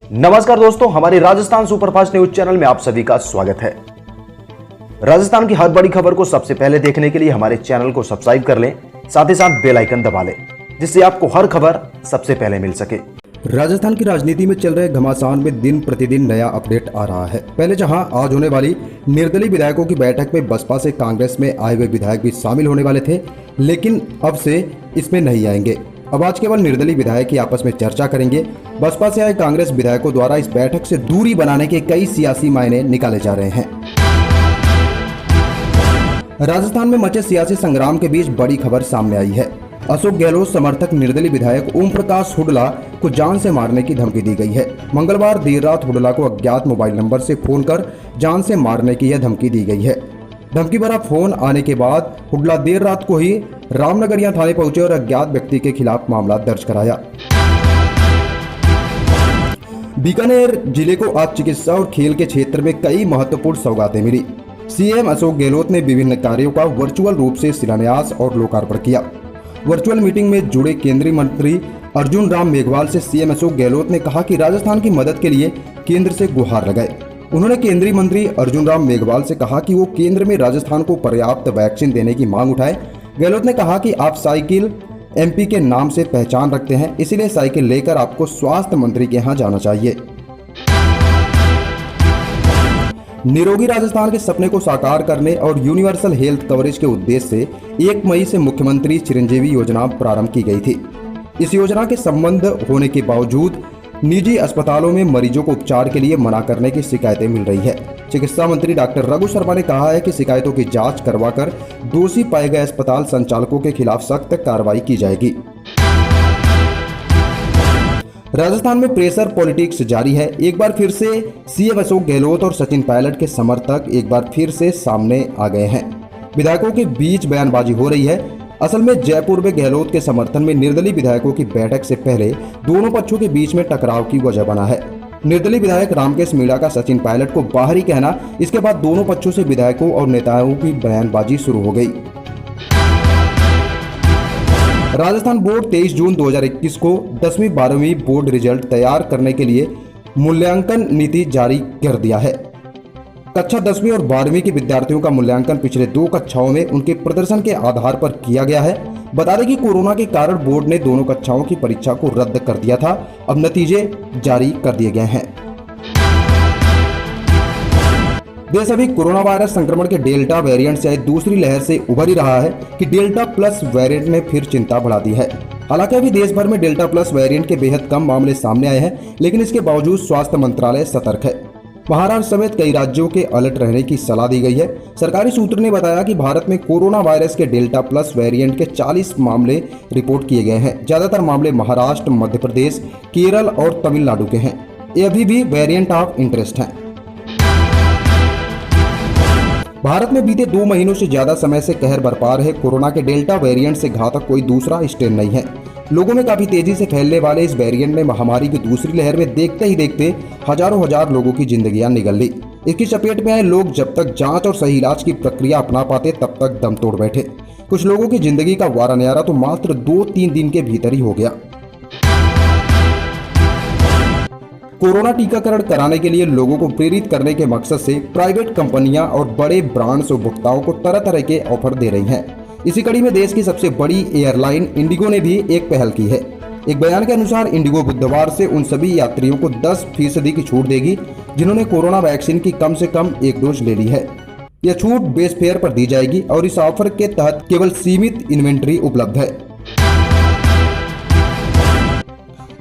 नमस्कार दोस्तों, हमारे राजस्थान सुपरफास्ट न्यूज चैनल में आप सभी का स्वागत है। राजस्थान की हर बड़ी खबर को सबसे पहले देखने के लिए हमारे चैनल को सब्सक्राइब कर लें, साथ ही साथ बेल आइकन दबा लें, जिससे आपको हर खबर सबसे पहले मिल सके। राजस्थान की राजनीति में चल रहे घमासान में दिन प्रतिदिन नया अपडेट आ रहा है। पहले जहां आज होने वाली निर्दलीय विधायकों की बैठक में बसपा से कांग्रेस में आए हुए विधायक भी शामिल होने वाले थे, लेकिन अब से इसमें नहीं आएंगे। अब आज केवल निर्दलीय विधायक ही आपस में चर्चा करेंगे। बसपा से आए कांग्रेस विधायकों द्वारा इस बैठक से दूरी बनाने के कई सियासी मायने निकाले जा रहे हैं। राजस्थान में मचे सियासी संग्राम के बीच बड़ी खबर सामने आई है। अशोक गहलोत समर्थक निर्दलीय विधायक ओम प्रकाश हुड्डा को जान से मारने की धमकी दी गई है। मंगलवार देर रात हुड्डा को अज्ञात मोबाइल नंबर से फोन कर जान से मारने की यह धमकी दी गई है। धमकी भरा फोन आने के बाद हुड्डा देर रात को ही रामनगरिया थाने पहुंचे और अज्ञात व्यक्ति के खिलाफ मामला दर्ज कराया। बीकानेर जिले को आज चिकित्सा और खेल के क्षेत्र में कई महत्वपूर्ण सौगातें मिली। सीएम अशोक गहलोत ने विभिन्न कार्यों का वर्चुअल रूप से शिलान्यास और लोकार्पण किया। वर्चुअल मीटिंग में जुड़े केंद्रीय मंत्री अर्जुन राम मेघवाल से सीएम अशोक गहलोत ने कहा कि राजस्थान की मदद के लिए केंद्र से गुहार लगाए। उन्होंने केंद्रीय मंत्री अर्जुन राम मेघवाल से कहा कि वो केंद्र में राजस्थान को पर्याप्त वैक्सीन देने की मांग उठाए। गहलोत ने कहा कि आप साइकिल एमपी के नाम से पहचान रखते हैं, इसीलिए साइकिल लेकर आपको स्वास्थ्य मंत्री के यहाँ जाना चाहिए। निरोगी राजस्थान के सपने को साकार करने और यूनिवर्सल हेल्थ कवरेज के उद्देश्य से 1 मई से मुख्यमंत्री चिरंजीवी योजना प्रारंभ की गई थी। इस योजना के संबंध होने के बावजूद निजी अस्पतालों में मरीजों को उपचार के लिए मना करने की शिकायतें मिल रही है। चिकित्सा मंत्री डॉक्टर रघु शर्मा ने कहा है कि शिकायतों की जांच करवाकर दोषी पाए गए अस्पताल संचालकों के खिलाफ सख्त कार्रवाई की जाएगी। राजस्थान में प्रेशर पॉलिटिक्स जारी है। एक बार फिर से सीएम अशोक गहलोत और सचिन पायलट के समर्थक एक बार फिर से सामने आ गए हैं। विधायकों के बीच बयानबाजी हो रही है। असल में जयपुर में गहलोत के समर्थन में निर्दलीय विधायकों की बैठक से पहले दोनों पक्षों के बीच में टकराव की वजह बना है। निर्दलीय विधायक रामकेश मीणा का सचिन पायलट को बाहरी कहना, इसके बाद दोनों पक्षों से विधायकों और नेताओं की बयानबाजी शुरू हो गई। राजस्थान बोर्ड 23 जून 2021 को 10वीं 12वीं बोर्ड रिजल्ट तैयार करने के लिए मूल्यांकन नीति जारी कर दिया है। कक्षा 10वीं और 12वीं के विद्यार्थियों का मूल्यांकन पिछले 2 कक्षाओं में उनके प्रदर्शन के आधार पर किया गया है। बता दें कि कोरोना के कारण बोर्ड ने दोनों कक्षाओं की परीक्षा को रद्द कर दिया था। अब नतीजे जारी कर दिए गए हैं। देश अभी कोरोना वायरस संक्रमण के डेल्टा वेरिएंट से आई दूसरी लहर से उभर ही रहा है कि डेल्टा प्लस वेरिएंट ने फिर चिंता बढ़ा दी है। हालांकि अभी देश भर में डेल्टा प्लस वेरिएंट के बेहद कम मामले सामने आए हैं, लेकिन इसके बावजूद स्वास्थ्य मंत्रालय सतर्क है। महाराष्ट्र समेत कई राज्यों के अलर्ट रहने की सलाह दी गई है। सरकारी सूत्र ने बताया कि भारत में कोरोना वायरस के डेल्टा प्लस वेरिएंट के 40 मामले रिपोर्ट किए गए हैं। ज्यादातर मामले महाराष्ट्र, मध्य प्रदेश, केरल और तमिलनाडु के हैं। ये अभी भी वेरिएंट ऑफ इंटरेस्ट हैं। भारत में बीते 2 महीनों से ज्यादा समय से कहर बरपा रहे कोरोना के डेल्टा वेरिएंट से घातक कोई दूसरा स्ट्रेन नहीं है। लोगों में काफी तेजी से फैलने वाले इस वेरिएंट ने महामारी की दूसरी लहर में देखते ही देखते हजार लोगों की जिंदगियां निगल ली। इसकी चपेट में आए लोग जब तक जांच और सही इलाज की प्रक्रिया अपना पाते तब तक दम तोड़ बैठे। कुछ लोगों की जिंदगी का वारा न्यारा तो मात्र 2-3 दिन के भीतर ही हो गया। कोरोना टीकाकरण कराने के लिए लोगों को प्रेरित करने के मकसद से प्राइवेट कंपनियां और बड़े ब्रांड्स उपभोक्ताओं को तरह तरह के ऑफर दे रही हैं। इसी कड़ी में देश की सबसे बड़ी एयरलाइन इंडिगो ने भी एक पहल की है। एक बयान के अनुसार इंडिगो बुधवार से उन सभी यात्रियों को 10% की छूट देगी जिन्होंने कोरोना वैक्सीन की कम से कम 1 डोज ले ली है। यह छूट बेस फेयर पर दी जाएगी और इस ऑफर के तहत केवल सीमित इन्वेंट्री उपलब्ध है।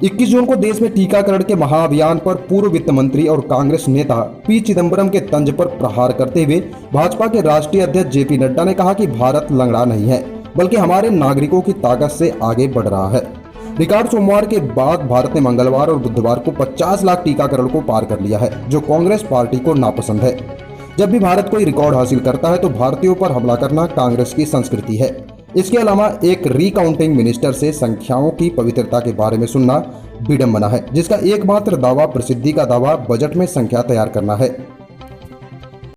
21 जून को देश में टीकाकरण के महाअभियान पर पूर्व वित्त मंत्री और कांग्रेस नेता पी चिदंबरम के तंज पर प्रहार करते हुए भाजपा के राष्ट्रीय अध्यक्ष जेपी नड्डा ने कहा कि भारत लंगड़ा नहीं है, बल्कि हमारे नागरिकों की ताकत से आगे बढ़ रहा है। रिकॉर्ड सोमवार के बाद भारत ने मंगलवार और बुधवार को 50 लाख टीकाकरण को पार कर लिया है, जो कांग्रेस पार्टी को नापसंद है। जब भी भारत कोई रिकॉर्ड हासिल करता है तो भारतीयों पर हमला करना कांग्रेस की संस्कृति है। इसके अलावा एक रिकाउंटिंग मिनिस्टर से संख्याओं की पवित्रता के बारे में सुनना विडंबना है, जिसका एकमात्र दावा प्रसिद्धि का दावा बजट में संख्या तैयार करना है।